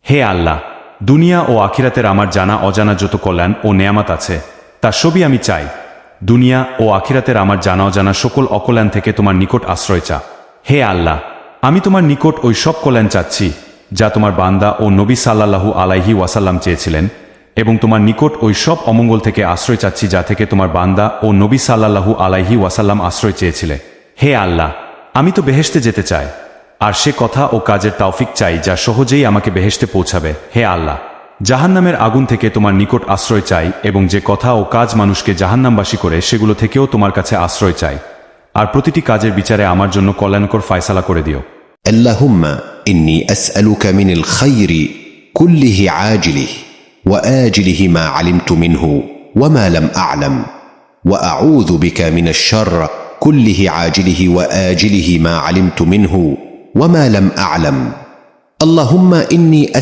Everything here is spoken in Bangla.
হে আল্লাহ, দুনিয়া ও আখিরাতের আমার জানা অজানা যত কল্যাণ ও নেয়ামত আছে তার সবই আমি চাই। দুনিয়া ও আখিরাতের আমার জানা অজানা সকল অকল্যাণ থেকে তোমার নিকট আশ্রয় চা। হে আল্লাহ, আমি তোমার নিকট ওই সব কল্যাণ চাচ্ছি যা তোমার বান্দা ও নবী সাল্লাল্লাহু আলাইহি ওয়াসাল্লাম চেয়েছিলেন, এবং তোমার নিকট ওই সব অমঙ্গল থেকে আশ্রয় চাচ্ছি যা থেকে তোমার বান্দা ও নবী সাল্লাল্লাহু আলাইহি ওয়াসাল্লাম আশ্রয় চেয়েছিলে। হে আল্লাহ, আমি তো বেহেশতে যেতে চাই, আর সে কথা ও কাজের তৌফিক চাই যা সহজেই আমাকে বেহেশতে পৌঁছাবে। হে আল্লাহ, জাহান্নামের আগুন থেকে তোমার নিকট আশ্রয় চাই, এবং যে কথা ও কাজ মানুষকে জাহান্নামবাসী করে সেগুলো থেকেও তোমার কাছে আশ্রয় চাই, আর প্রতিটি কাজের বিচারে আমার জন্য কল্যাণকর ফায়সালা করে দিও। اللهم إني أسألك من الخير كله عاجله وآجله ما علمت منه وما لم أعلم، وأعوذ بك من الشر كله عاجله وآجله ما علمت منه وما لم أعلم. اللهم إني